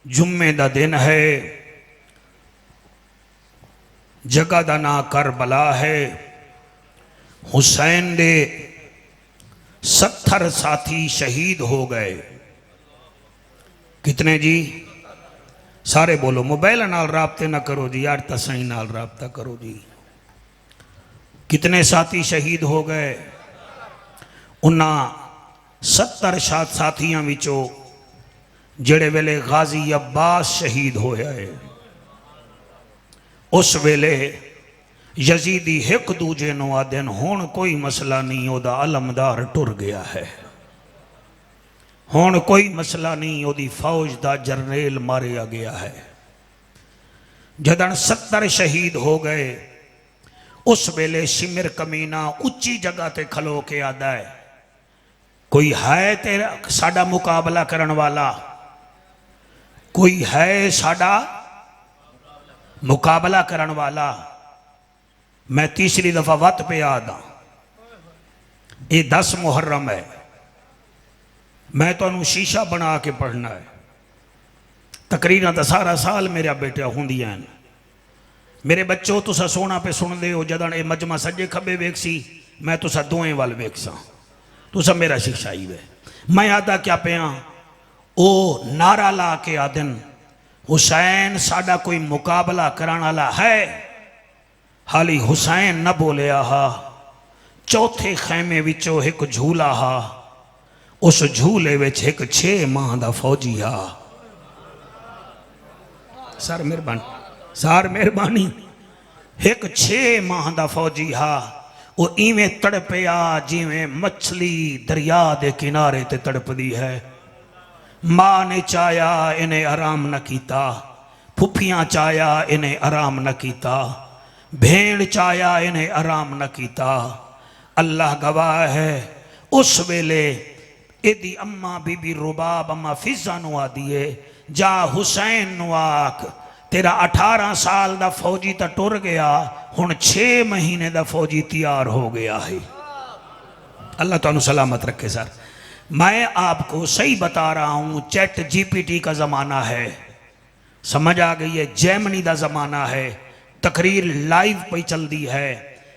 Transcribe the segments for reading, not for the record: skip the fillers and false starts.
जुम्मे दा दिन है, जगह दा ना करबला है। हुसैन दे 70 साथी शहीद हो गए। कितने जी? सारे बोलो। मोबाइल नाल राबते ना करो जी यार, तसाई नाल राबता करो जी। कितने साथी शहीद हो गए? उन्हां 70 साथियों विचों जेड़े वेले गाजी अब्बास शहीद होया है, उस वेले यजीदी एक दूजे नूं आदन हुण कोई मसला नहीं, ओदा अलमदार टुर गया है। हुण कोई मसला नहीं, ओदी फौज दा जरनेल मारिया गया है। जदन 70 शहीद हो गए, उस वेले शिमिर कमीना उच्ची जगह ते खलो के आदा है, कोई है तेरा साडा मुकाबला करन वाला? कोई है साडा मुकाबला करन वाला? मैं तीसरी दफा वत पे आदा। ये 10 मुहर्रम है। मैं तो शीशा बना के पढ़ना है। तकरीरां तो सारा साल मेरा बेटा होंदियां हैं। मेरे बच्चों तुसा सोना पे सुनते हो, जदन ये मजमा सज्जे खब्बे वेखसी, मैं तुसा दोएं वाल वेखसा, तुसा मेरा शीशा ही वे। मैं आदा क्या पिया, ओ नारा ला के आदन हुसैन साडा कोई मुकाबला कराने वाला है। हाली हुसैन न बोलिया हा। चौथे खैमे विचों एक झूला हा, उस झूले विच एक 6 माह दा फौजी हा। सर मेहरबानी, सार मेहरबानी। एक 6 माह दा फौजी हा। वो इवें तड़पया जिवें मछली दरिया दे किनारे ते तड़पदी है। मां ने चाया इन्हें आराम न किया, फुफियां चाया इन्हें आराम न किया, भेड़ चाया इन्हें आराम न किया। अल्लाह गवाह है, उस वेले एदी अम्मा बीबी रुबाब अम्मा फिजा नु आदिए, जा हुसैन नु आख तेरा 18 साल दा फौजी तो टुर गया, हुण 6 महीने दा फौजी तैयार हो गया है। अल्लाह तुहानू सलामत रखे। सर मैं आपको सही बता रहा हूँ, चैट जीपीटी का ज़माना है, समझ आ गई है? जैमनी का ज़माना है, तकरीर लाइव पे चलती है।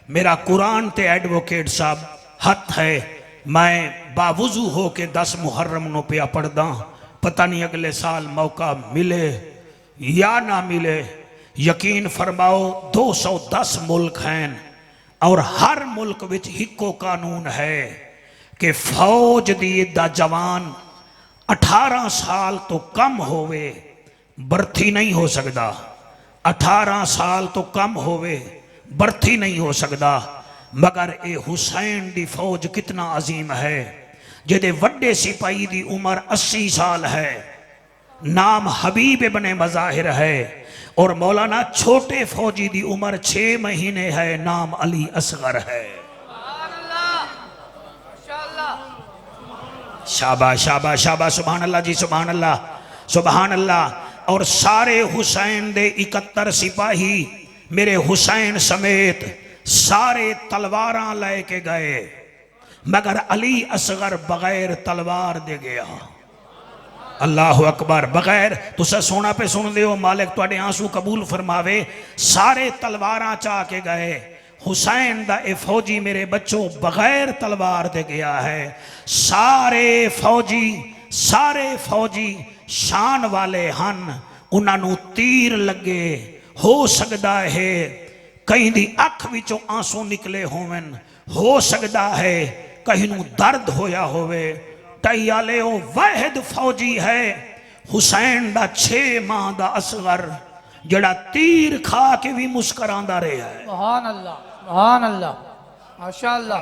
मेरा कुरान ते एडवोकेट साहब हथ है, मैं बावुजू हो के 10 मुहर्रम नो पिया पढ़दा। पता नहीं अगले साल मौका मिले या ना मिले। यकीन फरमाओ 210 मुल्क हैं और हर मुल्क विच हिको कानून है कि फौज दी दा जवान 18 साल तो कम होवे भर्ती नहीं हो सकता। 18 साल तो कम होवे भर्ती नहीं हो सकता। मगर ये हुसैन दी फौज कितना अजीम है, जिहदे वड्डे सिपाही दी उम्र 80 साल है, नाम हबीब इब्ने मज़ाहिर है, और मौलाना छोटे फौजी दी उम्र 6 महीने है, नाम अली असगर है। शाबाश शाबाश शाबाश, सुभान अल्लाह जी, सुभान अल्लाह सुभान अल्लाह। और सारे हुसैन दे 71 सिपाही मेरे हुसैन समेत सारे तलवारां लेके गए, मगर अली असगर बगैर तलवार दे गया। अल्लाह अकबर। बगैर तुसा सोना पे सुन लियो, मालिक तुहाडे आंसू कबूल फरमावे। सारे तलवारां चाह के गए, हुसैन दा ए फौजी मेरे बच्चों बगैर तलवार दे गया है। सारे फौजी शान वाले हन, उन्होंने तीर लगे। हो सकता है कहीं दी अख विचों आंसू निकले होवन, हो सकता है कहीं नू दर्द होया होवे। टई आले ओ वाहिद फौजी है हुसैन दा 6 माह दा असगर, जड़ा तीर खा के भी मुस्कुरांदा रहा है। सुभान अल्लाह, सुभान अल्लाह, माशाअल्लाह।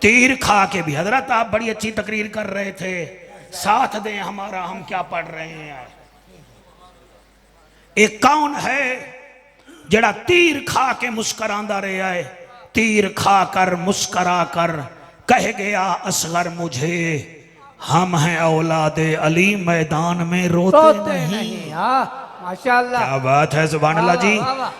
तीर खा के भी। हजरत आप बड़ी अच्छी तकरीर कर रहे थे, साथ दें हमारा, हम क्या पढ़ रहे हैं। एक कौन है जड़ा तीर खा के मुस्कुरांदा रहा है? तीर खा कर मुस्कुरा कर कह गया असगर मुझे, हम हैं औलादे अली, मैदान में रोते नहीं। माशाअल्लाह, क्या बात है, सुभान अल्लाह जी।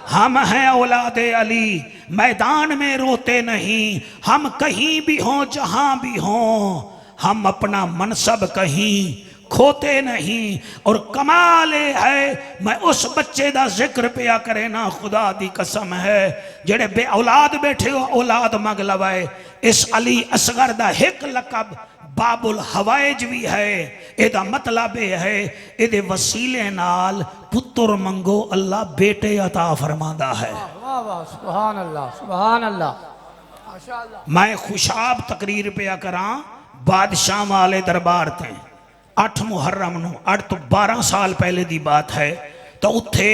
हम हैं औलादे अली, मैदान में रोते नहीं। हम कहीं भी हों जहां भी हों, हम अपना मनसब कहीं खोते नहीं। और कमाल है मैं उस बच्चे का जिक्र पिया करे ना, खुदा दी कसम है, जेड़े बे औलाद बैठे हो औलाद मंग लवाए। इस अली असगर दा एक लकब बाबुल हवाइज भी है। एदा मतलब यह है एदे वसीले नाल पुत्र मंगो अल्लाह बेटे अता फरमांदा है। वाह वाह, सुभान अल्लाह, सुभान अल्लाह, माशाअल्लाह। मैं खुशाब तकरीर पिया करा बादशाह वाले दरबार ते 8 मुहर्रम नू 8 तो 12 साल पहले दी बात है। तो उत्थे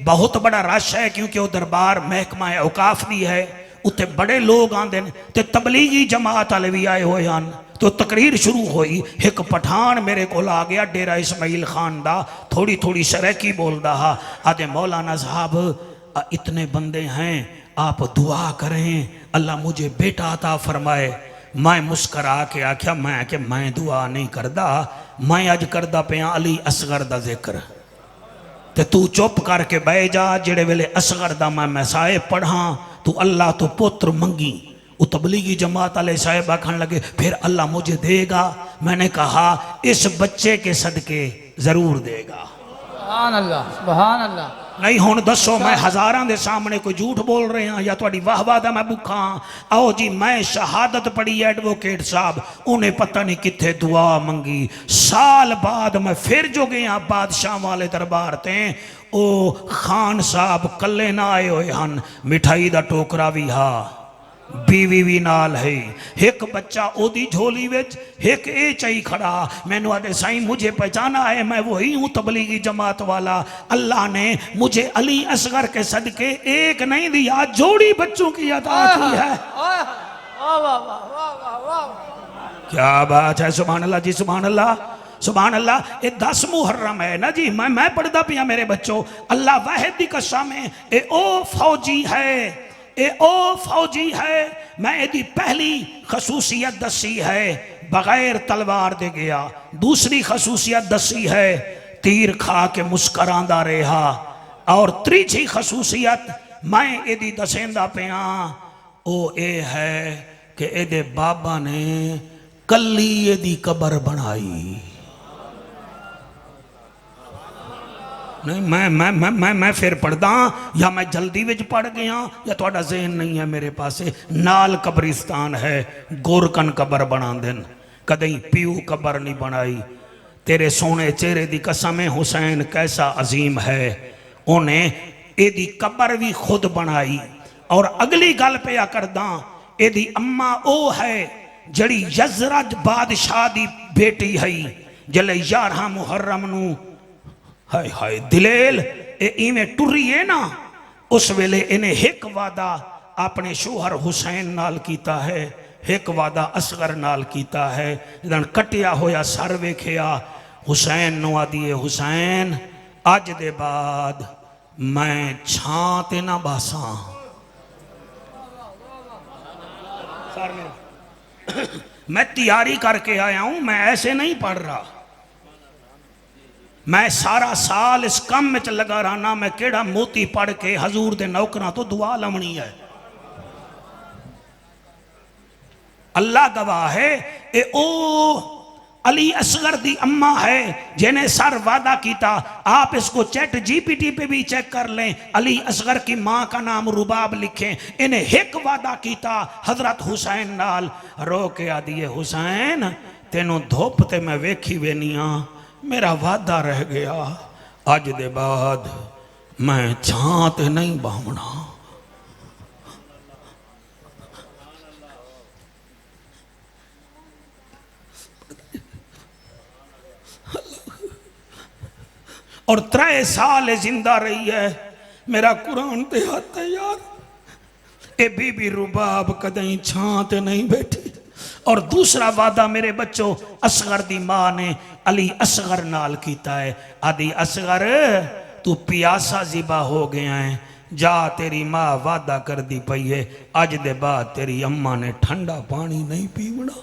बहुत बड़ा रश है क्योंकि वो दरबार महकमा औकाफ दी है। उत्थे बड़े लोग आंदे ने ते तबलीगी जमात वाले भी आए हुए हैं। तो तकरीर शुरू हुई। एक पठान मेरे को आ गया डेरा इस्माइल खान दा, थोड़ी थोड़ी सरैकी बोलदा हा। आदे मौलाना साहब इतने बंदे हैं, आप दुआ करें अल्लाह मुझे बेटा अता फरमाए। मैं मुस्करा के आख्या मैं दुआ नहीं करदा, मैं अज करदा पिया अली असगर दा जिक्र। ते तू चुप करके बह जा, जेड़े वेले असगर दा मैं मसाए पढ़ा तू अल्लाह तो पुत्र मंगी। वो तबलीगी जमात वाले साहब आखन लगे फिर अल्लाह मुझे देगा। मैंने कहा इस बच्चे के सदके जरूर देगा। सुभान अल्लाह, सुभान अल्लाह। नहीं हुण दसो मैं हज़ारां दे सामने कोई झूठ बोल रहे हैं या तुहाडी वाह वाह दा मैं भुखा हाँ? आओ जी मैं शहादत पढ़ी एडवोकेट साहब, उन्हें पता नहीं कित्थे दुआ मंगी। साल बाद मैं फिर जो गया बादशाह वाले दरबार ते, ओ खान साहब कल्ले ना आए हुए हैं, मिठाई दा टोकरा भी हा, बीवी भी नाल है, एक बच्चा ओदी झोली विच, एक ए चाई खड़ा। मैनू आदे साईं मुझे पहचाना है, मैं वही हूँ तबलीगी जमात वाला। अल्लाह ने मुझे अली असगर के सदके एक नहीं दिया, जोड़ी बच्चों की अता की है। वाह वाह वाह वाह वाह वाह, क्या बात है, सुभान अल्लाह जी, सुभान अल्लाह, सुभान अल्लाह। ये 10 मुहर्रम है ना जी, मैं पढ़दा पिया मेरे बच्चों, अल्लाह वाहिद दी कसम है, ए ओ फौजी है, ए ओ फौजी है। मैं यदि पहली खसूसियत दसी है बगैर तलवार दे गया, दूसरी खसूसियत दसी है तीर खा के मुस्करांदा रहा, और तीसरी खसूसियत मैं यदि दसेंदा पिया ओ ए है कि एदे बाबा ने कली एदी कबर बनाई। नहीं मैं फिर पढ़दा या मैं जल्दी विच पढ़ गया या थोड़ा ज़हन नहीं है मेरे पास। नाल कब्रिस्तान है, गोरकन कबर बना देन, कदई पीऊ कबर नहीं बनाई। तेरे सोने चेहरे दी कसम है हुसैन कैसा अजीम है, उन्हें एदी कबर भी खुद बनाई। और अगली गल पे करदा, एदी अम्मा ओ है जड़ी यजरज बादशाह दी बेटी है, जले 11 मुहर्रम नू हाय हाय दिलेल इवें टुरी है ना, उस वेले इन्हें एक वादा अपने शोहर हुसैन नाल कीता है, एक वादा असगर नाल कीता है। जदन कटिया होया सर वेखिया हुसैन नु आदिए हुसैन अज दे बाद मैं छां ते ना बासा। मैं तैयारी करके आया हूं, मैं ऐसे नहीं पढ़ रहा। मैं सारा साल इस काम में लगा रहना, मैं केड़ा मोती पढ़ के हजूर दे नौकरां तो दुआ लवनी है। अल्लाह गवाह है, ए ओ अली असगर दी अम्मा है जिन्हें सर वादा किया। आप इसको चैट जीपीटी पे भी चेक कर लें, अली असगर की माँ का नाम रुबाब लिखें। इन्हें एक वादा किया हजरत हुसैन नाल, रो के आदिए हुसैन तेनों धुप ते मैं वेखी वेनिया, मेरा वादा रह गया, अज दे बाद मैं छां ते नहीं बावना। और 3 साल जिंदा रही है, मेरा कुरान ते हाथ है यार। ए बीबी रुबाब कदई छां ते नहीं बैठी। और दूसरा वादा मेरे बच्चों असगर दी मां ने अली असगर नाल कीता है, आदि असगर तू प्यासा जिबा हो गया है, जा तेरी मां वादा कर दी पई है अज दे बाद तेरी अम्मा ने ठंडा पानी नहीं पीवना।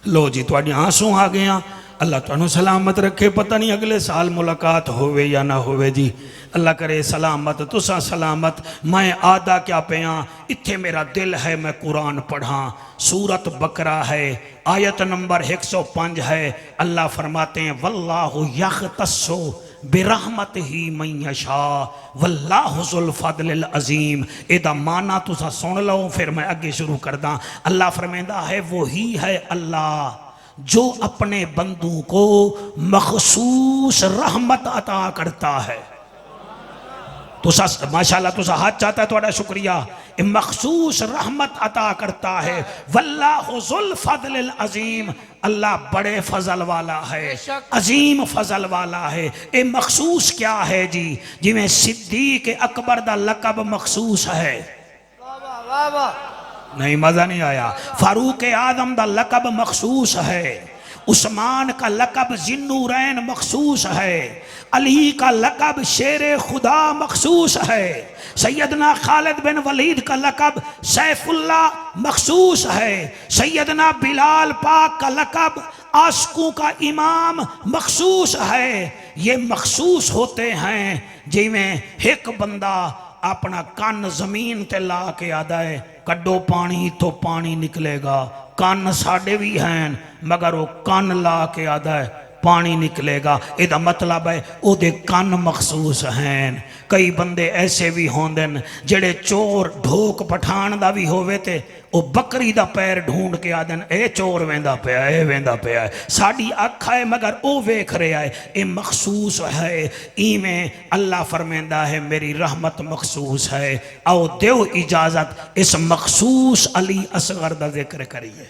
लो जी तुहाडे आंसू आ गया, अल्लाह तुहानू सलामत रखे। पता नहीं अगले साल मुलाकात होवे या ना होवे जी, अल्लाह करे सलामत तुसा सलामत। मैं आदा क्या पिया, इत्थे मेरा दिल है मैं कुरान पढ़ा। सूरत बकरा है आयत नंबर 105 है। अल्लाह फरमाते हैं वल्लाहु यख्तस्सु बिरहमतिही मन यशा वल्लाहु ज़ुल फ़ज़लिल अज़ीम। एदा माना तुसा सुन लो, फिर मैं आगे शुरू करदा। अल्लाह फरमांदा है वही है अल्लाह जो अपने बंदों को मखसूस रहमत अता करता है। तुसा माशाअल्लाह तुसा हाथ चाहता है, थोड़ा शुक्रिया। मखसूस रहमत अता करता है। वल्लाहु ज़ुल फ़ज़लिल अज़ीम, अल्लाह बड़े फजल वाला है, अजीम फजल वाला है। ये मखसूस क्या है जी? जिमें सिद्दीक अकबर दा लकब मखसूस है। वाह वाह, नहीं मजा नहीं आया। फारूक आदम दा लकब मखसूस है। उस्मान का लकब जिन्नूरैन मखसूस है। अली का लकब शेर खुदा मखसूस है। सैयदना खालिद बिन वलीद का लकब सैफुल्लाह मखसूस है। सैयदना बिलाल पाक का लकब आशिकों का इमाम मखसूस है। ये मखसूस होते हैं जिमें एक बंदा अपना कान जमीन ते ला के आदा है कड्डो पानी तो पानी निकलेगा। कान साडे भी हैं मगर वो कान ला के आदा है पानी निकलेगा। इहदा मतलब है ओदे कान मखसूस हैं। कई बंदे ऐसे भी होंदे न जेड़े चोर ढोक पठान दा भी होवे ते ओ बकरी दा पैर ढूंढ के आदन ए चोर वेंदा पिया ए वेंदा पिया है। साडी अख है मगर ओ वेख रहा है। ये मखसूस है। इवें अल्लाह फरमांदा है मेरी रहमत मखसूस है। आओ देव इजाजत इस मखसूस अली असगर दा जिक्र करिए।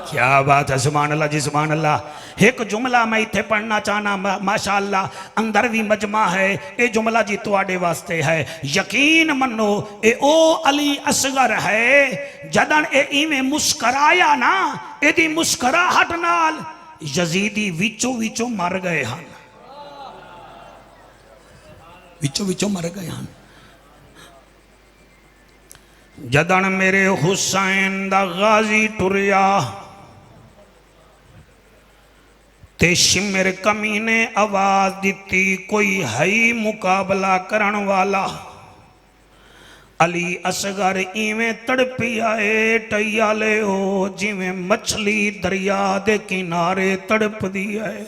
क्या बात है, सुभान अल्लाह जी सुभान अल्लाह। एक जुमला मैं इत्थे पढ़ना चाहना माशाअल्लाह, अंदर भी मजमा है। ये जुमला जी तुहाडे वास्ते है। यकीन मनो ए ओ अली असगर है जदन ए इवें मुस्कराया ना, एदी मुस्कराहट नाल यजीदी विचों विचों मर गए हैं। विचों विचों मर गए हैं। जदन मेरे हुसैन दा गाजी टुरिया ते शिमर कमी ने आवाज दी कोई है मुकाबला करन वाला। अली असगर इवें तड़पी आए टैया ले हो जिवें मछली दरिया दे किनारे तड़पदी है।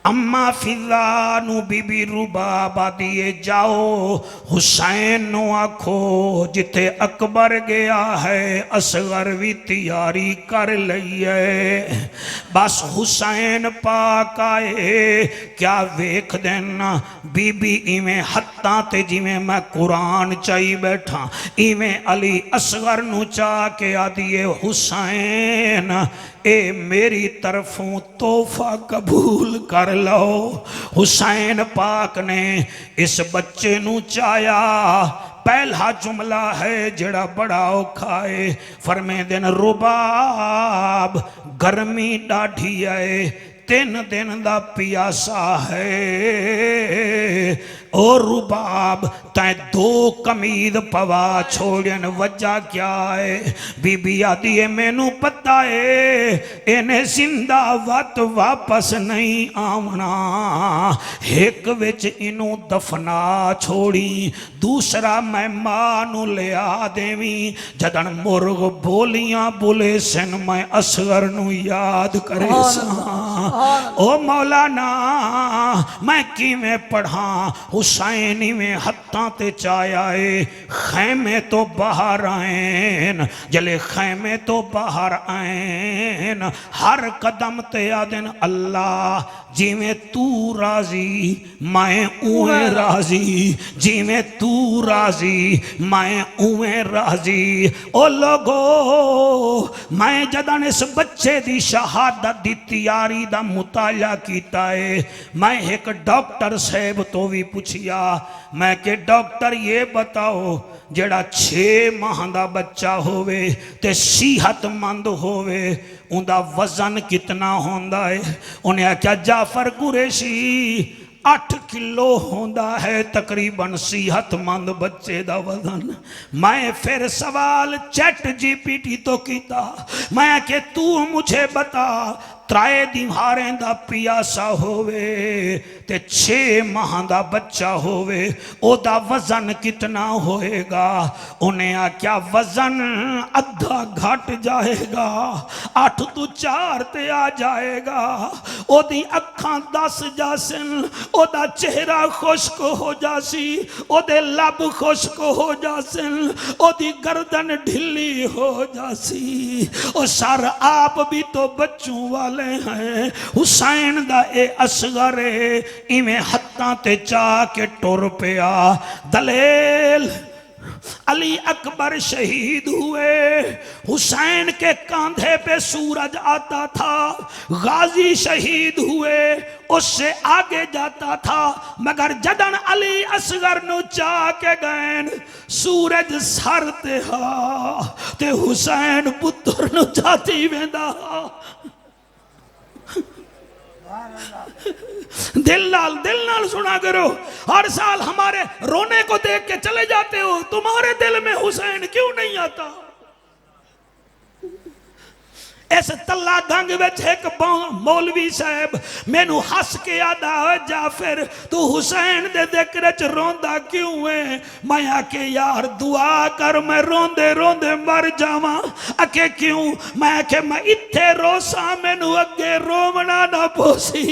अम्मा फिजा नू बीबी रुबाब आदिए जाओ हुसैन नो आखो जिथे अकबर गया है असगर भी तैयारी कर लईए। बस हुसैन पाक आए क्या वेख देना बीबी इवें हत्तां ते जिवें मैं कुरान चाई बैठा इवें अली असगर नू चा के आदिए हुसैन ए मेरी तरफों तोहफा कबूल कर लो। हुसैन पाक ने इस बच्चे नू चाया। पहला जुमला है जड़ा बड़ा औखा है। फरमे दिन रुबाब गर्मी डाढ़ी है 3 दिन दा पियासा है। ओ रुबाब तै 2 कमीज पवा छोड़न वजह क्या है? बीबी आदि है मैनू पता है इन्हें जिंदा वत वापस नहीं आवना। एक विच इनू दफना छोड़ी दूसरा मैं मां नू लिया देवी। जदन मुर्ग बोलियां बोले सन मैं असगर नू याद करे सा। ओ मौलाना मैं किवें पढ़ा हुसैनी में हत्तां ते चाया है। खैमे तो बाहर आएन जले खैमे तो बाहर आएन हर कदम ते आदन अल्लाह जिवें तू राजी मैं उवें राजी जिवें तू राजी मैं उवें राजी। ओ लोगो मैं जदन इस बच्चे दी शहादत दी तैयारी दा मुताला कीता है मैं एक डॉक्टर साहब तो भी पूछिया मैं कि डॉक्टर ये बताओ जड़ा 6 माह दा बच्चा होवे ते सेहतमंद होवे उनका वजन कितना होंदा है? उन्हें आख्या जाफर कुरैशी 8 किलो होंदा है तकरीबन सेहतमंद बच्चे दा वजन। मैं फिर सवाल चैट जीपीटी तो किया मैं कि तू मुझे बता 3 दिहारें दा पियासा होवे ते 6 माह दा बच्चा होवे ओदा वजन कितना होएगा? उन्हें आख्या वजन अद्धा घट जाएगा, 8 तो 4 ते आ जाएगा। ओदी अखां 10 जासन, ओदा चेहरा खुश्क हो जासी, ओदे लब खुश्क हो जासन, ओदी गर्दन ढिल्ली हो जासी। और सर आप भी तो बच्चों वाले हैं। हुसैन दा ए असगर इवें हत्थां ते चा के टुर पिया। दलेल अली अकबर शहीद हुए, हुसैन के कंधे पे सूरज आता था। गाजी शहीद हुए, उससे आगे जाता था, मगर जदन अली असगर नु चा के गए सूरज सर ते हा ते हुसैन पुत्र नु जाती वेंदा। दिल नाल सुना करो। हर साल हमारे रोने को देख के चले जाते हो, तुम्हारे दिल में हुसैन क्यों नहीं आता? इस तला गंग विच एक मौलवी साहब मैनू हस के आदा जाफिर तू हुसैन दे जिक्र च रोंदा क्यों है? मैं आके यार दुआ कर मैं रोंदे रोंदे मर जावां। आके क्यों? मैं आके मैं इत्थे रोसा मैनू अगे रोवना ना पोसी,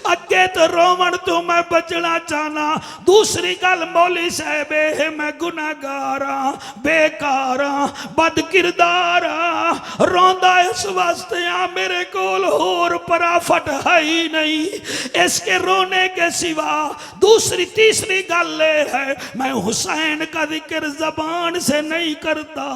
अगे तो रोवन तो मैं बचना चाहना। दूसरी गल मौलवी साहब मैं गुनाहगार हां, बेकार हां, बद किरदार हां, रोंदा इस वास्ते आ मेरे कोल होर पराफट है ही नहीं इसके रोने के सिवा। दूसरी तीसरी गल है मैं हुसैन का जिक्र जबान से नहीं करता,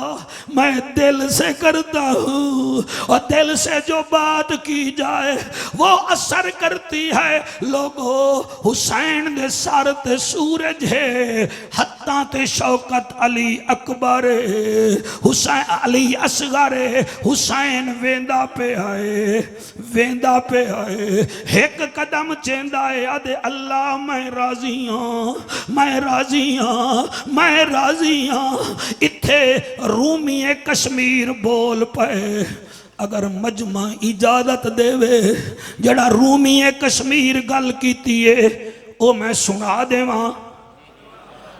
मैं दिल से करता हूँ। और दिल से जो बात की जाए वो असर करती है। लोगों हुसैन दे सर ते सूरज है, हत्ता ते शौकत अली अकबर, हुसैन अली असगर, हुसैन वेंदा पे आए, वेंदा पे आए। एक कदम चेंदा है आदे अल्लाह मैं राजी हाँ, मैं राजी हाँ, मैं राजी हाँ। इत्थे रूमीए कश्मीर बोल पे। अगर मजमा इजाजत देवे जड़ा रूमीए कश्मीर गल कीती है वो मैं सुना देवा,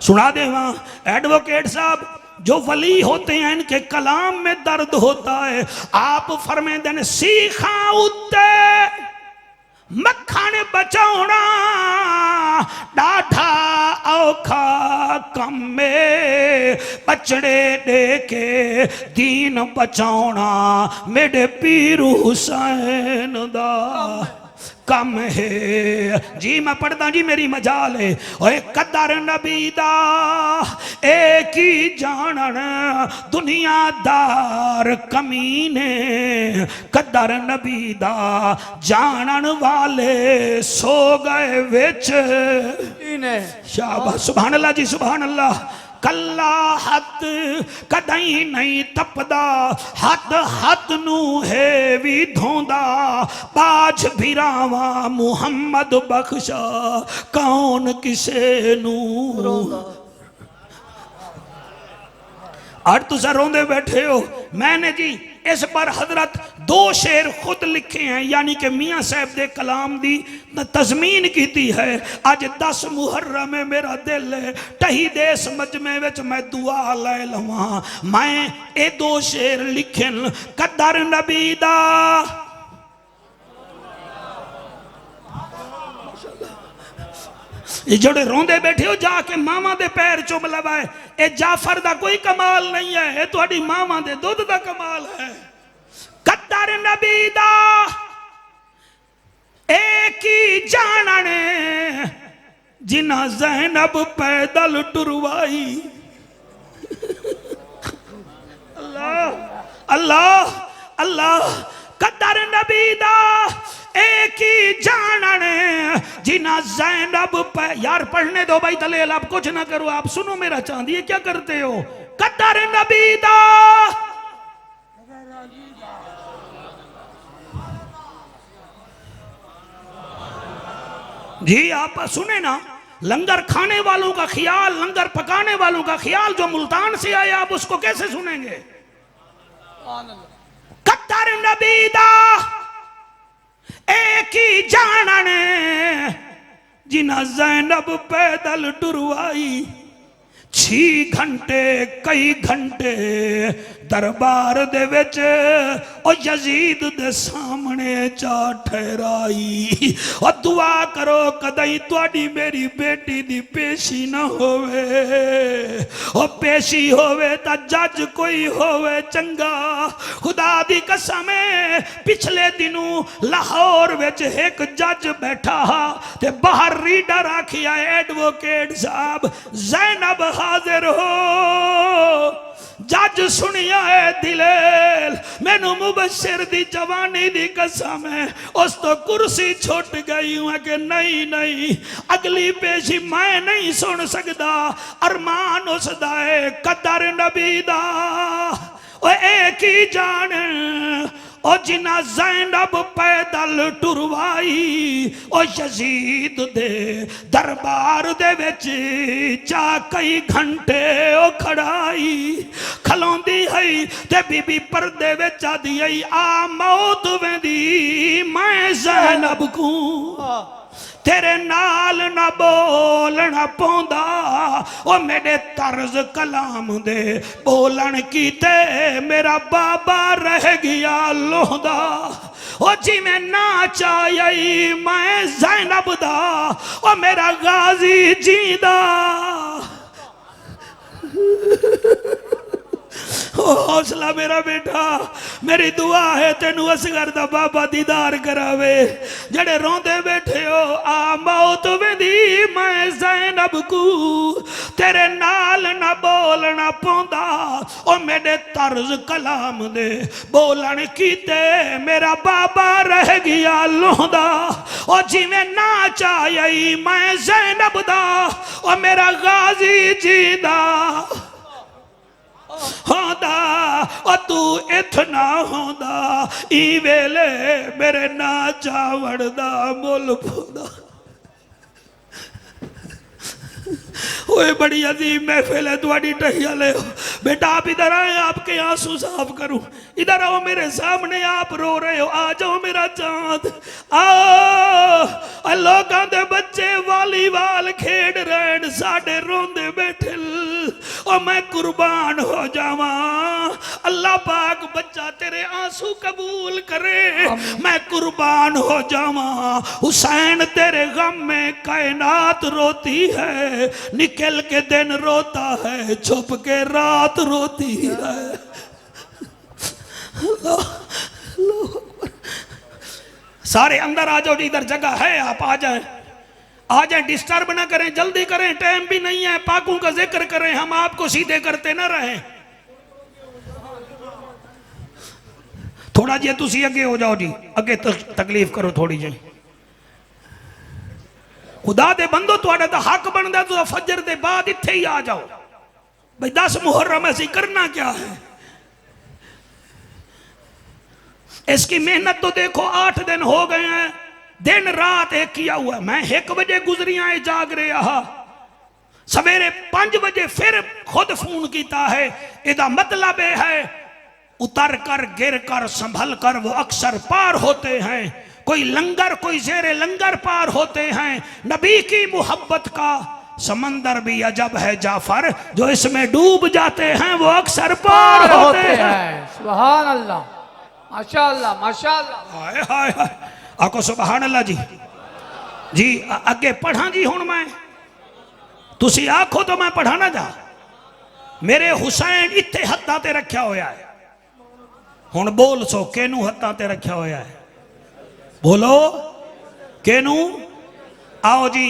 सुना देवा। एडवोकेट साहब जो वली होते हैं इनके कलाम में दर्द होता है। आप फरमाते हैं सीखा उत्ते मक्खन बचाउणा डाठा औखा कम में, बचड़े दे के दीन बचाउणा मेरे पीर हुसैन दा कम है। जी मैं पढ़ता जी मेरी मजाल है। ओए कदर नबी दा एक ही जानन दुनियादार कमीने, कदर नबी दा जानन वाले सो गए विच। शाबाश सुभान अल्लाह जी सुभान अल्लाह। कला हथ कदई नहीं तपदा, हथ हथ नू है भी धोंदा, बाज भिरावा मुहम्मद बख्शा कौन किसे नू। आज तुसा रोंदे बैठे हो। मैंने जी इस पर हजरत 2 शेर खुद लिखे हैं, यानी कि मियाँ साहब दे कलाम दी तजमीन की है। अज 10 मुहर्रम में मेरा दिल है टही देस मजमे विच मैं दुआ ले लवां। मैं ये 2 शेर लिखन कदर नबी दा जोड़े रोंदे बैठे हो जाके मामा दे पैर चुम लवाए। ये जाफर दा कोई कमाल नहीं है, ये तुहाडी मामा दे दुध दा कमाल है। कदर नबी दा एक ही जानने जिना ज़ैनब पैदल टुरवाई। अल्लाह अल्लाह अल्लाह। कदर नबी दा एक ही जानने जिना ज़ैनब पे। यार पढ़ने दो भाई दलेल, आप कुछ ना करो, आप सुनो मेरा चांदी क्या करते हो। कदर नबी दा जी आप सुने ना। लंगर खाने वालों का ख्याल, लंगर पकाने वालों का ख्याल जो मुल्तान से आए आप उसको कैसे सुनेंगे। कदर नबी दा एक ही जानने जिन्ना ज़ैनब पैदल टुरवाई 6 घंटे कई घंटे दरबार दे विच ओ यजीद दे सामने चा ठहराई। ओ दुआ करो कदई तुहाडी मेरी बेटी दी पेशी ना होवे, ओ पेशी होवे ता जज कोई होवे चंगा। खुदा दी कसम है पिछले दिनों लाहौर विच एक जज बैठा ते बाहर रीडर आखिया एडवोकेट साहब ज़ैनब हाजिर हो। जज सुनिया है दिलेल मैनू मुबशिर दी जवानी दी कसम है उस तो कुर्सी छुट गई हूं कि नहीं नहीं अगली पेशी मैं नहीं सुन सकता। अरमान उसदा है कदर नबी दा ओ एक ही जान ओ जिन्ना ज़ैनब पैदल टुरवाई ओ यजीद दे दरबार दे विच चा कई घंटे ओ खड़ाई। खलोंदी है ते बीबी पर्दे विच आदी आई आ मौत वेंदी मैं ज़ैनब को तेरे नाल ना बोलना पौंदा। ओ मेरे तर्ज कलाम दे बोलन कीते मेरा बाबा रह गया लोंदा। ओ जी मैं ना चाही मैं ज़ैनब दा ओ मेरा गाजी जीदा। हौसला मेरा बेटा मेरी दुआ है तेनू असगर दा बाबा दीदार करावे। जड़े रोंदे बैठे हो आ मौत वेंदी मैं ज़ैनब को तेरे नाल ना बोलना पौंदा। ओ मेरे तर्ज कलाम दे बोलन कीते मेरा बाबा रह गया लोंदा। ओ जिवें ना चाही मैं ज़ैनब दा ओ मेरा गाजी जीदा होंदा। ओ तू इतना होंदा ई वेले मेरे ना चावड़दा मुल फुदा। ओए बड़ी अजीब महफिल है तुम्हारी टहिया ले बेटा। आप इधर आए आपके आंसू साफ करूं। इधर आओ मेरे सामने आप रो रहे हो आ जाओ मेरा चांद आओ। लोगों दे बच्चे वालीबाल खेड रहे साडे रोंदे बैठे ओ मैं कुर्बान हो जावा। अल्लाह पाक बच्चा तेरे आंसू कबूल करे मैं कुर्बान हो जावा। हुसैन तेरे गम में कायनात रोती है निकल के दिन रोता है छुप के रात रोती है। सारे अंदर आ जाओ इधर जगह है आप आ जाए डिस्टर्ब ना करें जल्दी करें टाइम भी नहीं है। पाकों का जिक्र करें हम आपको सीधे करते ना रहें। थोड़ा जी तुसी अगे हो जाओ जी अगे तकलीफ करो थोड़ी जी। खुदा दे बंदो तुहाडा दा हक बनदा तो फजर दे बाद इत्थे ही आ जाओ भाई 10 मुहर्रम ऐसी करना क्या है। इसकी मेहनत तो देखो 8 दिन हो गए हैं दिन रात एक किया हुआ। मैं 1 बजे गुजरिया जाग रहा सवेरे 5 बजे फिर खुद फोन किया है। इदा मतलब है उतर कर गिर कर संभल कर वो अक्सर पार होते हैं। कोई लंगर कोई जेरे लंगर पार होते हैं। नबी की मोहब्बत का समंदर भी अजब है जाफर जो इसमें डूब जाते हैं वो अक्सर पार होते हैं। सुभान अल्लाह माशाअल्लाह माशाअल्लाह। हाय हाय हाय आको सुभान अल्लाह जी जी। अगे पढ़ा जी हुण मैं तुसी आखो तो मैं पढ़ा ना जा। मेरे हुसैन इत्थे हत्था ते रखा होया है। हुण बोल सो केनू हत्था ते रखा होया है बोलो केनू। आओ जी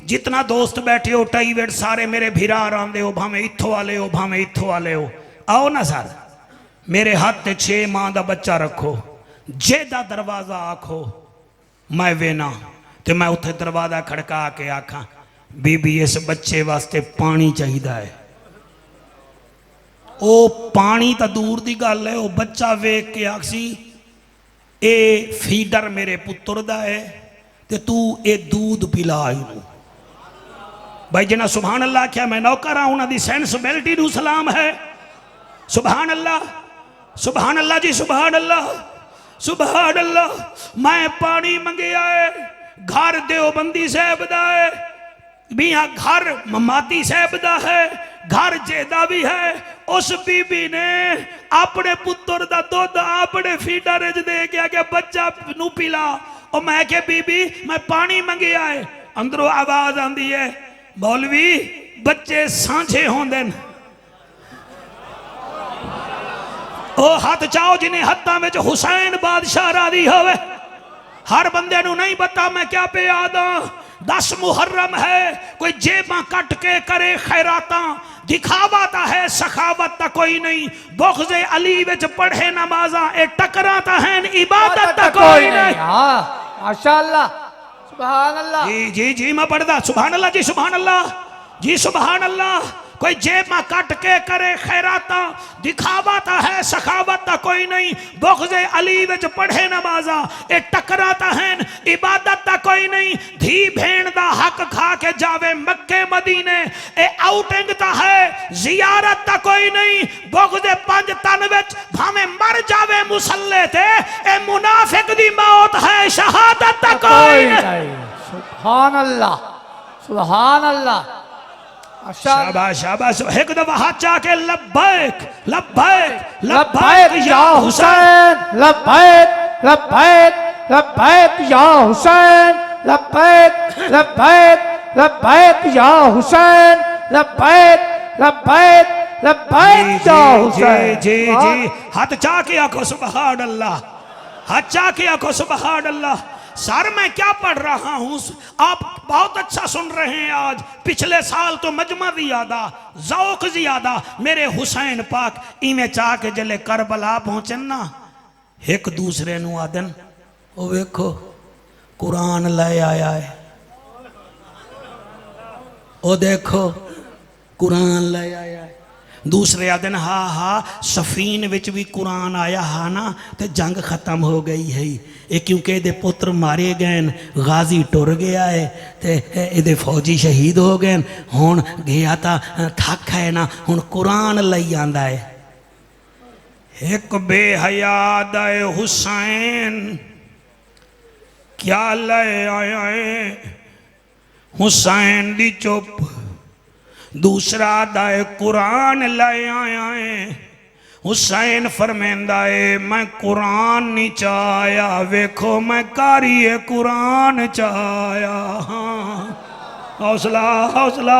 जितना दोस्त बैठे हो टाइवेट सारे मेरे भिरार आंदे हो भावे इत्थों वाले हो भावे इत्थों वाले हो आओ ना सर मेरे हाथ 6 माह का बच्चा रखो जेदा दरवाजा आखो मैं वेना ते मैं उत्थे दरवाजा खड़का के आखा बीबी इस बच्चे वास्ते पानी चाहिए है। ओ पानी तो दूर की गल है। वो बच्चा वेख के आखसी ए फीडर मेरे पुत्र दा है ते तू ए दूध पिला इनू। भाई जिन्हें सुभान अल्लाह आख्या मैं नौकर हाँ उन्होंने सेंसिबिलिटी नू सलाम है। सुभान अल्लाह जी सुभान अल्लाह सुभान अल्लाह। मैं पानी मंगया है घर देवबंदी साहब दा है, बिया घर ममाती साहब दा है, घर जेदा भी है। उस बीबी ने अपने पुत्र दा दुध अपने फीडर च दे के आके बच्चा नू पिला। और मैं क्या बीबी मैं पानी मंगिया है, अंदरों आवाज आंदी है मौलवी बच्चे सांझे होंदे न। ओ हाथ चाओ जिन्हें हत्था में हुसैन बादशाह राजी होवे। हर बंदे नू नहीं पता मैं क्या पे आदा। 10 मुहर्रम है, कोई जेबा कट के करे खैराता, दिखावाता है सखावत ता कोई नहीं। बुग़्ज़े अली विच पढ़े नमाजा, ए टकराता है इबादत ता कोई नहीं। हाँ माशाअल्लाह सुभान अल्लाह। जी जी जी मैं पढ़दा सुभान अल्लाह जी, सुभान अल्लाह जी, सुभान अल्लाह। कोई जेबा कट के करे खैराता, दिखावाता है सखावत ता कोई नहीं। बुग़्ज़े अली विच पढ़े नमाजा, ए टकराता है इबादत ता कोई नहीं। धी भेण दा हक खा के जावे मक्के मदीने, ए आउटिंग ता है जियारत ता कोई नहीं। बुग़्ज़े 5 तन विच भावे मर जावे मुसल्ले ते, ए मुनाफिक दी मौत है शहादत ता कोई नहीं। सुभान अल्लाह सुभान अल्लाह। शाबाश शाबाश। एक दफा हाथ चाके लब्बैक लब्बैक लब्बैक या हुसैन, लब्बैक लब्बैक लब्बैक या हुसैन, लब्बैक लब्बैक लब्बैक या हुसैन, लब्बैक लब्बैक लब्बैक या हुसैन। जी जी हाथ चाके आखो सुभान अल्लाह, हाथ चाके आखो सुभान अल्लाह। सर मैं क्या पढ़ रहा हूँ, आप बहुत अच्छा सुन रहे हैं। आज पिछले साल तो मजमा ज्यादा ज़ौक़ ज्यादा मेरे हुसैन पाक इमें चाह के जले करबला पहुंचन ना, एक दूसरे नु आदन ओ वेखो कुरान ले आया है, ओ देखो कुरान ले आया है। दूसरे आदन हा हा सफीन विच भी कुरान आया हा ना, तो जंग खत्म हो गई है। ये क्योंकि ये पुत्र मारे गए, गाजी टुर गया है, तो ये फौजी शहीद हो गए। हुण गया था थक है ना, हुण कुरान लई आंदा है। एक बेहयाद है हुसैन क्या ले आया है, हुसैन दी चुप। दूसरा दाए कुरान ले आया है, हुसैन फरमेंदा है मैं कुरान नहीं चाया, वेखो मैं कारी कुरान चाया। हाँ हौसला हौसला,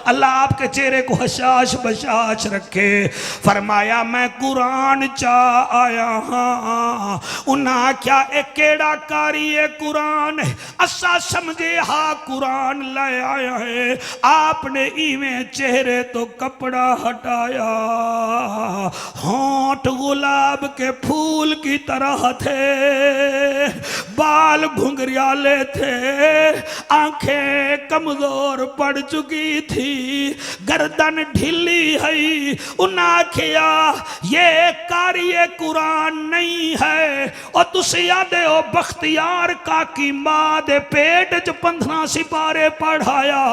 अल्लाह आपके चेहरे को हशाश बशाश रखे। फरमाया मैं कुरान चा आया हाँ। उन्हें क्या एक केड़ा कारी है कुरान, असा समझे हा कुरान ले आया है। आपने इवें चेहरे तो कपड़ा हटाया, होंठ गुलाब के फूल की तरह थे, बाल घुंघरियाले थे, आंखें कमजोर पड़ चुकी थी, गर्दन ढीली है। उन्हें आखिया ये कार्य कुरान नहीं है। और तुसी आदे हो बख्तियार का की मां दे पेट च 15 सिपारे पढ़ाया।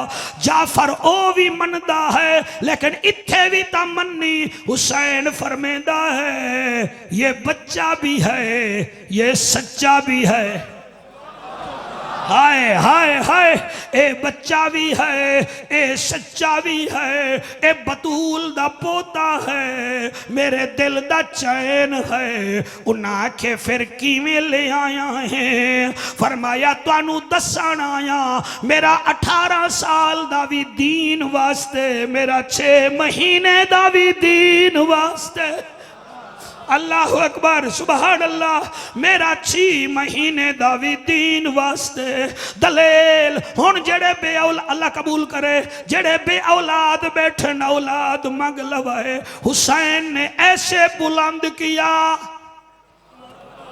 जाफर ओ भी मनदा है, लेकिन इत्थे भी ता मन्नी। हुसैन फरमेंदा है ये बच्चा भी है, ये सच्चा भी है। हाय हाय हाय, ए बच्चा भी है, ए सच्चा भी है, ए बतूल दा पोता है, मेरे दिल दा चैन है। उन्हें आखे फिर किवें ले आया है। फरमाया तुहानू दसन आया मेरा 18 साल दा भी दीन वास्ते, मेरा 6 महीने दा भी दीन वास्ते। अल्लाह अकबर सुभान अल्लाह, मेरा 6 महीने दा भी दीन वास्ते। दलेल हुन जेड़े बे औलाद अल्लाह कबूल करे, जेड़े बे औलाद बैठन औलाद मंग लवाए। हुसैन ने ऐसे बुलंद किया,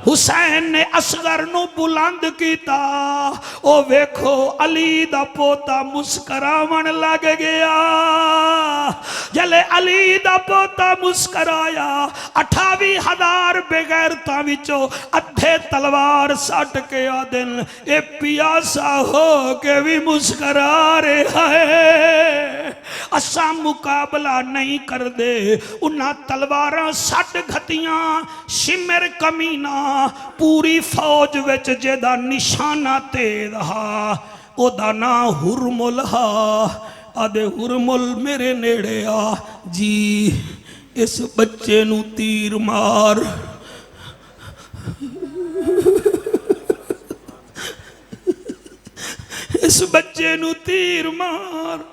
हुसैन ने असगर नु बुलंद किया। ओ वेखो अली दा पोता मुस्करावन लग गया। जले अली दा पोता मुस्कराया, 28,000 बेगैरता विचों अद्धे तलवार सट के आदिन ए पियासा हो के भी मुस्करा रहे है। असा मुकाबला नहीं कर दे। उन्हां तलवारां सट घतियां शिमर कमीना पूरी फौज विच जेदा निशाना तेज हा ओदा ना हुरमुल हा। आदे हुरमुल मेरे नेड़े आ जी इस बच्चे नू तीर मार। इस बच्चे नू तीर मार।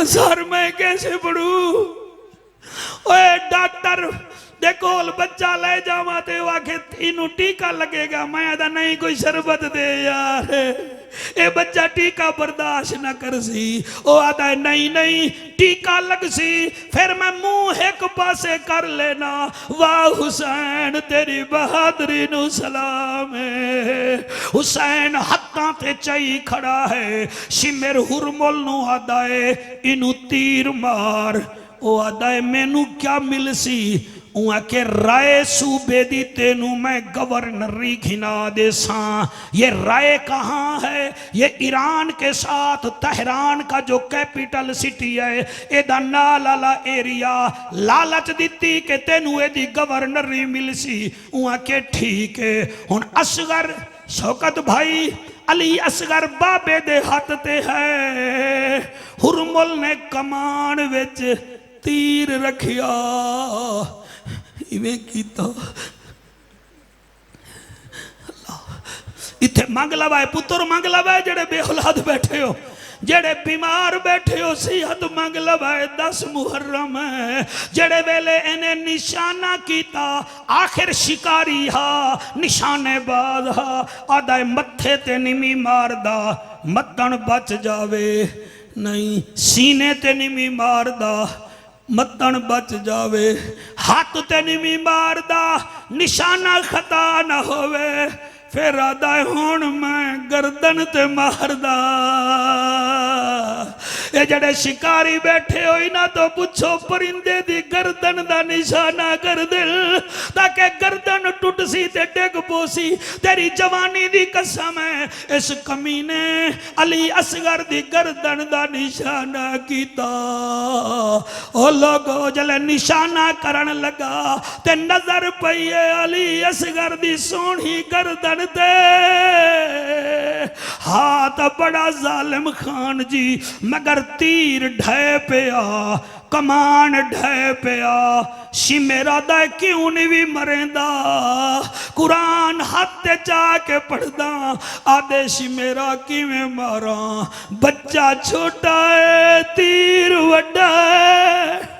सर मैं कैसे पढ़ू? ओए डॉक्टर दे कोल बच्चा ले जावा ते आखे तीनू टीका लगेगा। मैं आदा नहीं कोई शरबत दे यार ये बच्चा टीका बर्दाश्त न कर सी। ओ आदा नहीं नहीं टीका लग सी। फिर मैं मुंह एक पासे कर लेना। वाह हुसैन तेरी बहादुरी नु सलाम है। हुसैन हत्थां ते चई खड़ा है। शिमर हुरमुल नु आदा है इनू तीर मार। ओ आदा है मैनू क्या मिल सी? के राय सूबे दी तेनू मैं गवर्नरी घिना दे सा। ये राय कहाँ है? ये ईरान के साथ तेहरान का जो कैपिटल सिटी है एदा नाल वाला एरिया। लालच दिती के तेनू एदी गवर्नरी मिल सी। के ठीक है। हुण असगर शौकत भाई अली असगर बाबे दे हाथ ते है। हुरमुल ने कमान विच तीर रखिया इवें कीता। इत्थे मंग लवाए पुत्र मंग लवाए जेड़े बेऔलाद बैठे हो जेड़े बीमार बैठे हो सेहत मंग लवाए 10 मुहर्रम है। जेड़े वेले इन्हें निशाना कीता आखिर शिकारी हा निशानेबाज हा। आदा मत्थे ते निमी मारदा मत्तन बच जावे नहीं सीने ते निमी मारदा मत्तन बच जावे। हाथ ते निमी मारदा निशाना खता न होवे। फिर आदा हुण मैं गर्दन ते मारदा। ये जड़े शिकारी बैठे हो इन्हां तो पुछो परिंदे दी गर्दन दा निशाना कर दिल ताकि गर्दन टुट सी ते डिग पोसी। तेरी जवानी दी कसम है इस कमीने अली असगर दी गर्दन दा निशाना कीता। ओ लोगो जले निशाना करन लगा ते नजर पई अली असगर दी सोहनी गर्दन ते। हाथ बड़ा जालिम खान जी मगर तीर ढह पिया कमान ढह पिया। शिमेरा दा क्यों नहीं भी मरेंदा? कुरान हाथ जाके पढ़दा आदे शिमेरा किवें मारा? बच्चा छोटा है तीर वड्डा है।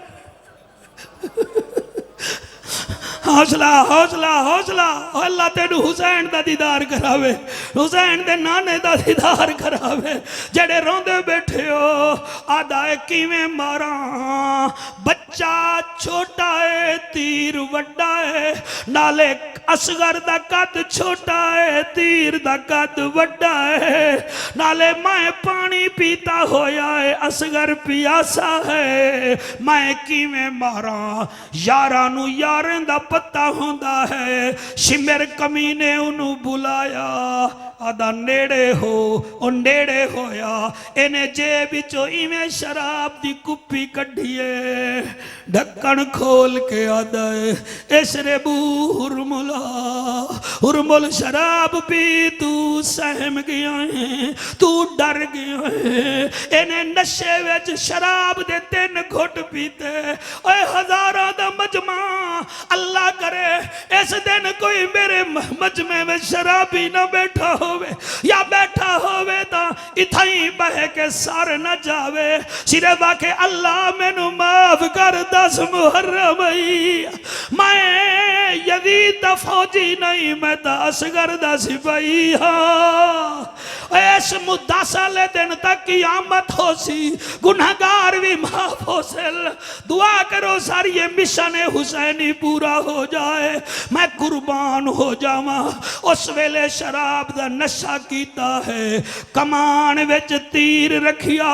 हौसला हौसला हौसला अल्लाह तेनू हुसैन दा दीदार करावे। हुसैन दे नाने दा दीदार करावे। जेड़े रोंदे बैठे हो आदा किवें मारा? बच्चा छोटा है तीर वड्डा है। नाले असगर दा कद छोटा है तीर दा कद वड्डा है। नाले मैं पानी पीता होया है असगर पियासा है। मैं किवें मारा? यारां नू यारें दा पता होंदा है। शिमर कमीने उन्हों बुलाया आदा नेड़े हो। ओ नेड़े होया इन्हें जेब विचों इवें शराब दी कुप्पी कढ़िए ढक्कन खोल के आदा इसरे बू हुरमुला हुरमुल शराब पी तू सहम गया है तू डर गया है। इन्हें नशे विच शराब दे 3 घुट पीते। ओए हजारां दा मजमा अल्लाह करे इस दिन कोई मेरे मजमे में शराबी ना बैठा होवे या बैठा होवे तो इथाई बह के सर न जावे। सिर्फ आके अल्लाह मैनू माफ कर 10 मुहर्रम। मैं यजीद दा फौजी नहीं मैं तो असगर दा सिपाही हाँ। इस मुद्दासाले दिन तक क़यामत हो सी गुनहगार भी माफ हो सल। दुआ करो सारी ये मिशन हुसैनी पूरा हो जाए मैं कुर्बान हो जावा। उस वेले शराब दा नशा कीता है कमान विच तीर रखिया।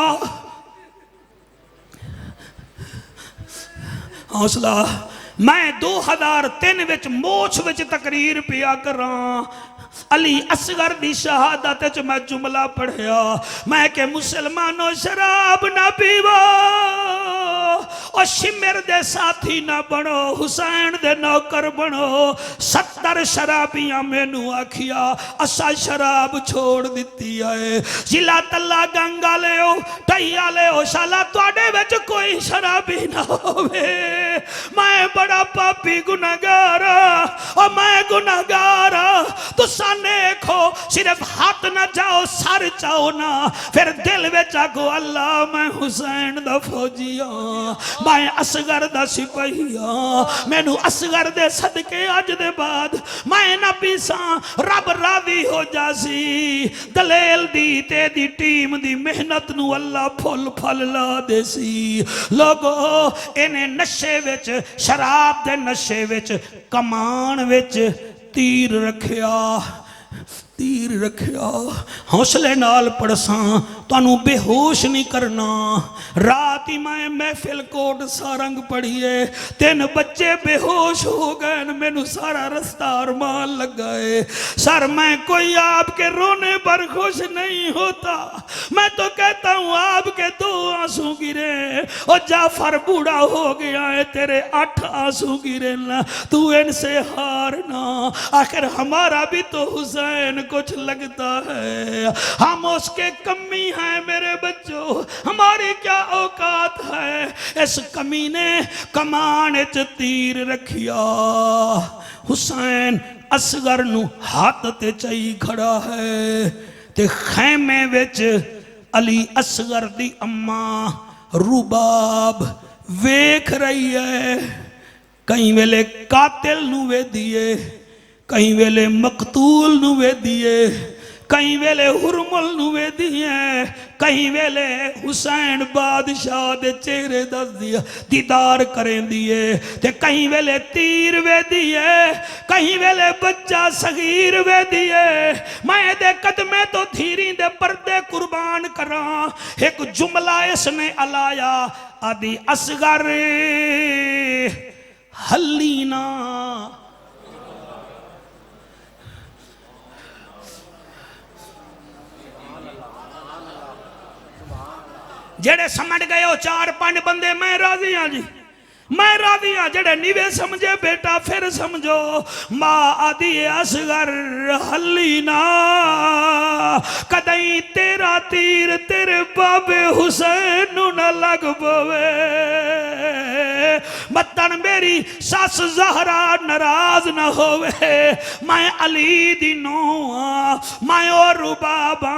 हौसला मैं 2003 विच मोछ विच तकरीर पिया करा अली असगर दी शहादत च मैं जुमला पढ़िया, मैं के मुसलमानों शराब ना पीवो और शिमर दे साथी ना बनो, हुसैन दे नौकर बनो। 70 शराबियां मैनू आखिया असा शराब छोड़ दिती है। जिला तला गंगा ले टैया ले शाला तुहाडे विच कोई शराबी ना होवे। मैं बड़ा पापी गुनाहगार और मैं गुनाहगार, तुसा देखो सिर्फ हाथ ना जाओ सर चाहो ना, फिर दिल विच आखो अल्लाह मैं हुसैन दा फौजी हाँ, मैं असगर दा सिपाही हाँ। मैनू असगर दे सदके अज दे बाद मैं ना पीसा, रब राजी हो जासी। दलेल दी ते दी टीम दी मेहनत नू अल्लाह फुल फल ला देसी। लोगो इन्हें नशे विच, शराब दे नशे विच, कमान विच तीर रखिया, तीर रखिया। हौसले नाल पड़सा, तुहानू बेहोश नहीं करना। रात ही मैं महफिल कोट सारंग पढ़िए, 3 बच्चे बेहोश हो गए, मैनू सारा रस्ता अरमान लगा है। सर मैं कोई आपके रोने पर खुश नहीं होता, मैं तो कहता हूँ आपके 2 आंसू गिरे और जाफर बूढ़ा हो गया है, तेरे 8 आंसू गिरे ना, तू इनसे हार ना। आखिर हमारा भी तो हुसैन कुछ लगता है, हम उसके कमी हैं मेरे बच्चों, हमारी क्या औकात है। इस कमीने कमान च तीर रखिया, हुसैन असगर नू हाथ ते चई खड़ा है ते खैमे विच अली असगर दी अम्मा रुबाब वेख रही है। कई वेले कातिल नू वेदिए, कई वेले मकतूल नू वेदिए, कई वेले हुरमुल नू वेदिए, कई वेले हुसैन बादशाह दे चेहरे दस दिया दीदार करें दिए, ते कई वेले तीर वेदिए, कई वेले बच्चा सगीर वेदिए। मैं दे कदमे तो धीरी दे पर्दे कुर्बान करा। एक जुमला इसने अलाया, आदि असगर हलीना। जेड़े समझ गए हो 4-5 बंदे मैं राजी हाँ जी, मैं राजी हाँ। जेड़े निवे समझे बेटा फिर समझो। माँ आदि असगर हली ना, कदई तेरा तीर तेरे बाबे हुसैन नू ना लग पवे। मतन मेरी सस जहरा नाराज ना होवे, मैं अली दी नौं, मैं और रुबाबा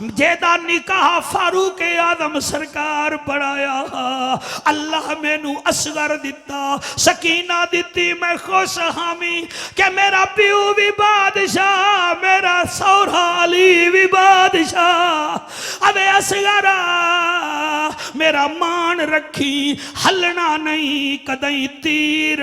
जेदा निकाह फारूक आदम सरकार पढ़ाया। अल्लाह मैनू असगर दिता, सकीना दिती, मैं खुश हामी कि मेरा प्यू भी बादशाह, मेरा सौरा अली भी बादशाह। अबे असगरा मेरा मान रखी, हलना नहीं कदई तीर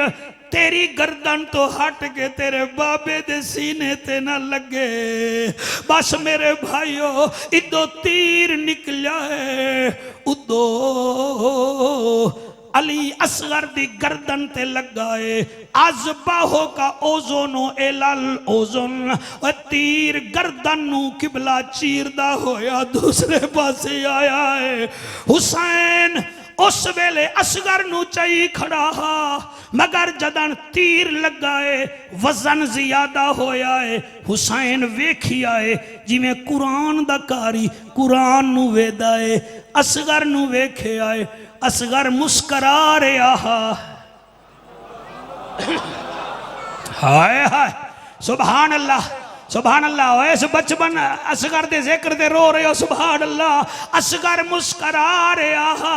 तेरी गर्दन तो हट के तेरे बाबे दे सीने ते ना लगे। बस मेरे भाइयों इदो तीर निकलिया है, उदो अली असगर दी गर्दन ते लगा है। अज़बाहो का ओजोनो एलल ओजोन, और तीर गर्दन नू किबला चीरदा होया दूसरे पासे आया है। हुसैन उस वेले असगर नू चई खड़ा हा, मगर जदन तीर लगा है वजन ज्यादा होया है। हुसैन वेखिया है जिवें कुरान दा कारी कुरान नू वेदा है, असगर नू वेखिया है। असगर मुस्करा रहा हा, हाय हाय सुभान अल्लाह सुभान अल्लाह। इस बचपन असगर दे जिक्र दे रो रहे हो, सुभान अल्लाह। असगर मुस्करा रहा,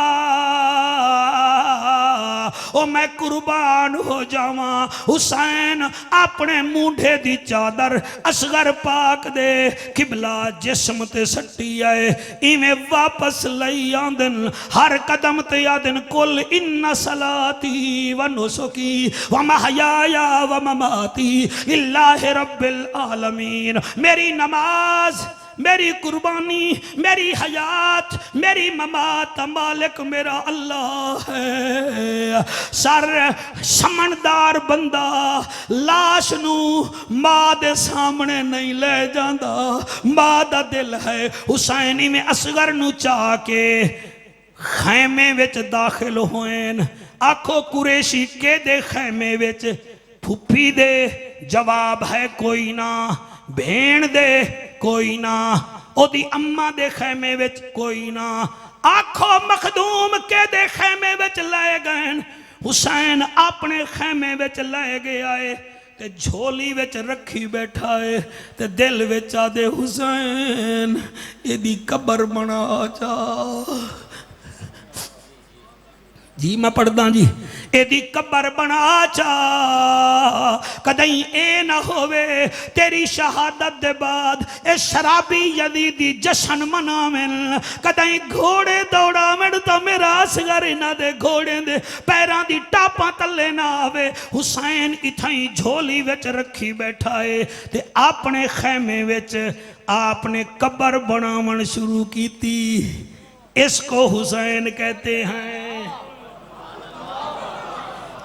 ओ मैं कुर्बान हो जावा। हुसैन अपने मूंढे दी चादर असगर पाक दे किबला जिस्म ते सट्टी आए, इवें वापस लई आंदन। हर कदम ते आदन कुल इन्ना सलाती व नुसुकी व महयाया व ममाती लिल्लाहि रब्बिल आलमीन। मेरी नमाज मेरी कुर्बानी, मेरी हयात, मेरी ममात मालिक मेरा अल्लाह है। सर समझदार बंदा लाश नू मां दे सामने नहीं ले जांदा, मां दा दिल है। हुसैन में असगर नू चाह के खैमे विच दाखिल होएन। आखो कुरैशी के दे खैमे विच? फुफी दे, जवाब है कोई ना। भेण दे, कोई ना। ओदी अम्मा दे खैमे विच, कोई ना। आखो मखदूम के दे खैमे विच ले गए। हुसैन अपने खैमे विच ले गया है ते झोली विच रखी बैठा है ते दिल विच आदे हुसैन एदी कबर बना जा। जी मैं पढ़दा जी, एदी कबर बना चा, कदई ए ना होवे तेरी शहादत दे बाद ए शराबी यजीदी जश्न मनावेन, कदई घोड़े दौड़ावेन तो मेरा असगर इन्हां दे घोड़े दे पैरां दी टापां तले ना आवे। हुसैन इथाई झोली विच रखी बैठा है ते अपने खैमे विच आपने कबर बनावन शुरू कीती। इसको हुसैन कहते हैं,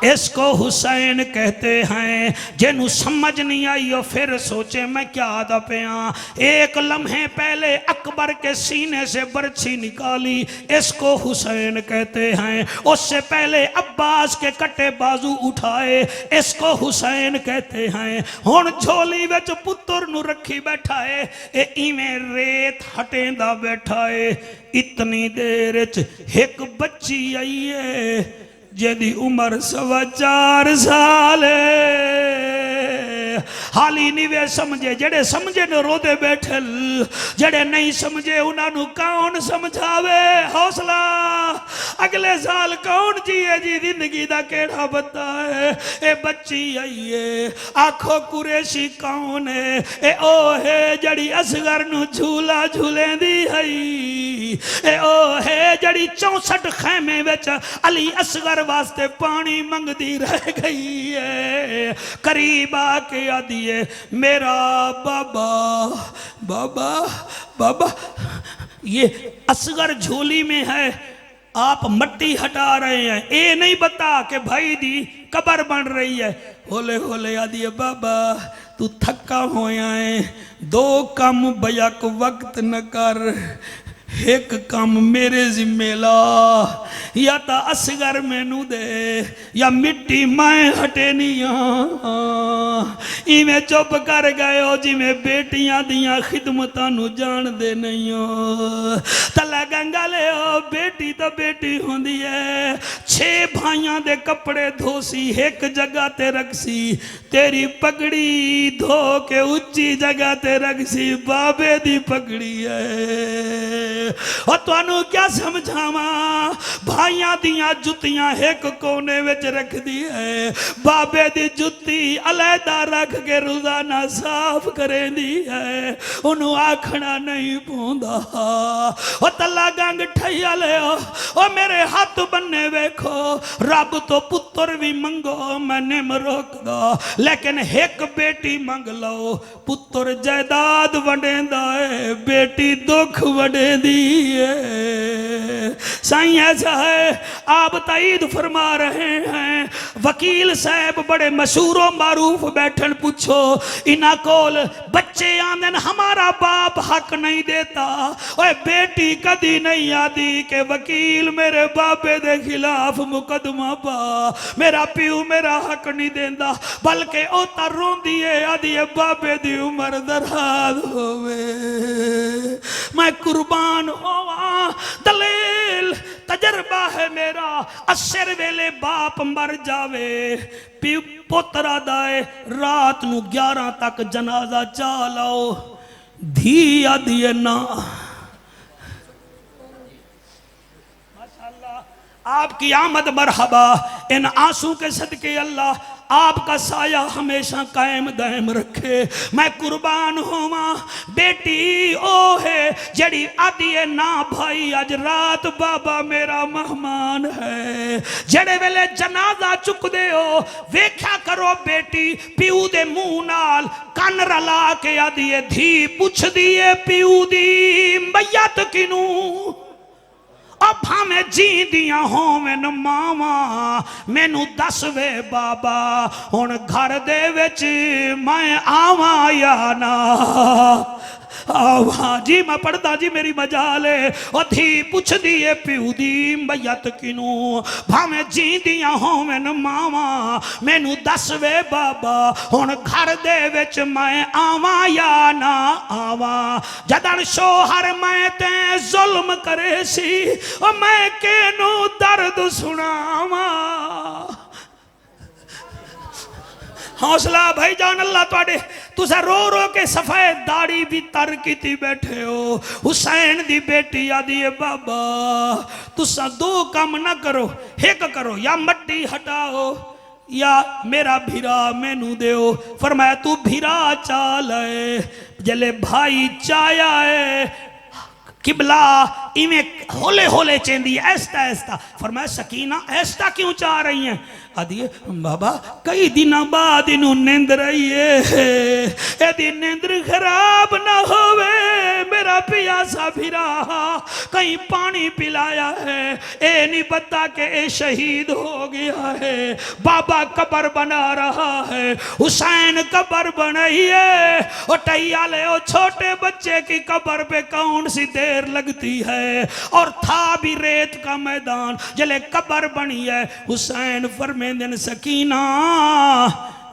इसको हुसैन कहते हैं। जिन्हों समझ नहीं आई हो फिर सोचे मैं क्या आदा पिया। एक लम्हे पहले अकबर के सीने से बर्छी निकाली, इसको हुसैन कहते हैं। उससे पहले अब्बास के कटे बाजू उठाए, इसको हुसैन कहते हैं। हुण झोली विच पुत्र नू रखी बैठा है, ए इवें रेत हटेंदा बैठा है। इतनी देर एक बच्ची आई है जेदी उम्र 4.25 साल हाली नहीं वे समझे। जड़े समझे न रोदे बैठे, जड़े नहीं समझे उन्होंने कौन समझावे। हौसला, अगले साल कौन जिए जी जिंदगी का केड़ा बता है। ए बच्ची आई है, आखो कुरैशी कौन है? ए ओ है जड़ी असगर नू झूला झूलेंदी है। ए ओ है जड़ी 64 खैमे विच अली असगर वास्ते पानी मंगदी रह गई है। करीब आके आदी है मेरा बाबा बाबा बाबा। ये असगर झोली में है, आप मट्टी हटा रहे हैं। ये नहीं बता कि भाई दी कबर बन रही है। होले होले आदि है बाबा तू थका होया है, 2 काम बयक वक्त न कर, एक काम मेरे जिम्मे ला, या तो असगर मैनू दे या मिट्टी मैं हटे नहीं। इवें चुप कर गए हो जिमें बेटियां दियां खिदमतां नू जान दे नहीं हो। तला गंगा ले हो, बेटी तो बेटी होंदी है। 6 भाइयों दे कपड़े धोसी एक जगह ते रखसी, तेरी पगड़ी धो के उच्ची जगह ते रखसी, बाबे दी पगड़ी है। और तुहानू क्या समझावा, भाइयां दियां जुत्तियां एक कोने विच रख दी है, बाबे दी जुत्ती अलहदा रख के रोजाना साफ करेंदी है। उन्हों आखना नहीं पौंदा। ओ तला गंग ठैया ले ओ मेरे हाथ बन्ने वेखो, रब तो पुत्र भी मंगो मैं निम रोकदा, लेकिन एक बेटी मंग लो। पुत्र जायदाद वडेंदा है, बेटी दुख वडेंदी है। साईं ऐसा है, आप ताईद फरमा रहे हैं। वकील साहब बड़े मशहूर मारूफ बैठन, पूछो इना कोल बच्चे आंदन हमारा बाप हक नहीं देता। ओए बेटी कदी नहीं आती कि वकील मेरे बाबे दे खिलाफ मुकदमा पा, मेरा प्यू मेरा हक नहीं देता, बल्कि ओ ता रोंदी है आदि है बाबे दी उम्र दराज होवे, मैं कुर्बान होवा। दलील तजर्बा है मेरा, असर वेले बाप मर जावे, पुत्र आदाए रात नू 11 तक जनाजा चा लाओ, धी आदि ना। आपकी आमद मरहबा, इन आंसू के सदके अल्लाह आपका साया हमेशा कायम दायम रखे। मैं कुर्बान होवा। बेटी ओ है जड़ी आदि है ना भाई अज रात बाबा मेरा मेहमान है। जड़े वेले जनाजा चुक दे हो वेख्या करो बेटी प्यू दे मुंह नाल कन रला के आदिए धी पुछ दिए प्यू दी मैयत किनू भावे जी दिया होवन मावा मैनू दस वे बाबा हुण घर दे विच मैं आवा या ना आवा जी मैं पढ़दा जी मेरी मजाल है धी पुछ दिए प्यू दी मैयत किनू भावे जी दिया होवन मावा मैनू दस वे बाबा हुण घर दे विच मैं आवा या ना आवा जदन शोहर मैं ते जुल्म करे सी मैं केनू दर्द सुनावा हौसला भाई जान अल्लाह तुहाडे तुसा रो रो के सफेद दाढ़ी भी तर की बैठे हो हुसैन दी बेटी आदि है बाबा तुसा दो काम ना करो एक करो या मट्टी हटाओ या मेरा भीरा मैनू देओ फरमाया तू भीरा चाल जले भाई चाया है किबला इवें होले होले चेंदी ऐसा ऐसा फरमाया सकीना ऐसा क्यों चाह रही हैं आदि बाबा कई दिन बाद इनू नींद रही है यदि नींद खराब ना होवे मेरा प्यासा फिरा कहीं पानी पिलाया है ए नहीं पता कि ए शहीद हो गया है बाबा कब्र बना रहा है हुसैन कब्र बनाई है और टैया ले ओ छोटे बच्चे की कब्र पे कौन सी देर लगती है और था भी रेत का मैदान जले कब्र बनी है हुसैन फरमेंदन सकीना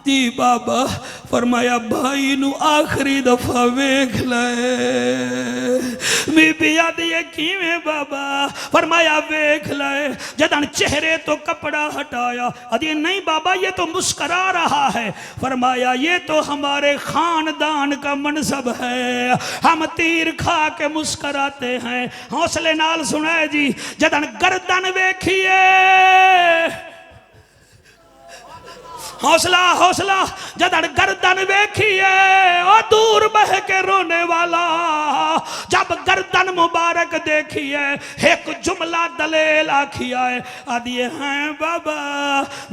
दी बाबा फरमाया भाई नू आखिरी दफा वेख ले बीबी आदि किवें बाबा फरमाया वेख ले जदन चेहरे तो कपड़ा हटाया आदि नहीं बाबा ये तो मुस्करा रहा है फरमाया ये तो हमारे खानदान का मनसब है हम तीर खा के मुस्कराते हैं हौसले नाल सुनाए जी जदन गर्दन वेखिए हौसला हौसला जदन गर्दन वेखिए ओ दूर बह के रोने वाला जब गर्दन मुबारक देखिए एक जुमला दलेल आखिया आदिए हैं बाबा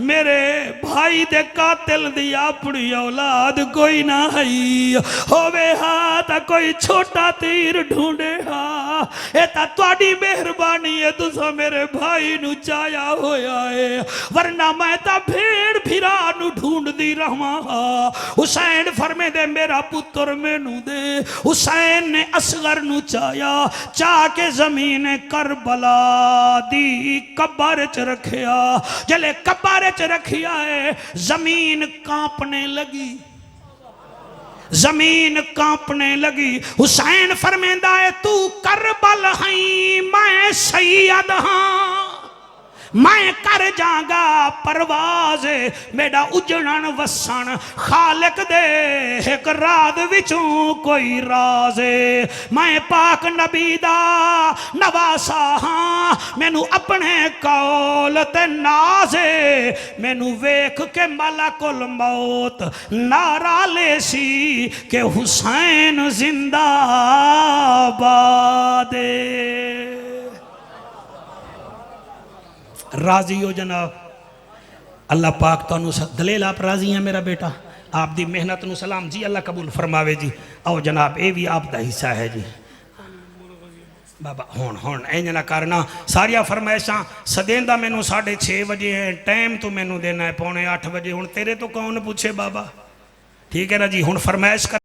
मेरे भाई दे कातिल दी अपनी औलाद कोई ना हई होवे हाथ कोई छोटा तीर ढूंढे हा ए ता तुहाडी मेहरबानी है तुसा मेरे भाई नु चाया होया है वरना मैं ता भेड़ फिरा ढूंढ दी रहा हुसैन फरमे दे मेरा पुत्र मैनू दे हुसैन ने असगर नु चाया चाह के जमीन करबला दी कब्र च रखिया जले कब्र च रखिया है जमीन कांपने लगी जमीन कांपने लगी हुसैन फरमेंदा है तू करबल हई मैं सैयद हां मैं कर जागा परवाज मेरा उजड़न वसन खालिक दे एक राज विचों कोई राज मैं पाक नबी दा नवासा हाँ मैनू अपने कौल ते नाजे मैनू वेख के मलकुल मौत नारा ले सी के हुसैन जिंदाबाद राजी हो जनाब अल्लाह पाक तुहानू दलेल आप राजी हैं मेरा बेटा आप दी मेहनत नू सलाम जी अल्लाह कबूल फरमावे जी आओ जनाब ये भी आप दा हिस्सा है जी बाबा हुण इंज ना करना सारिया फरमाइशां सदेंदा मैनू 6:30 बजे है टाइम तो मैनू देना है 7:45 हुण तेरे तो कौन पूछे बाबा ठीक है ना जी हुण फरमाइश कर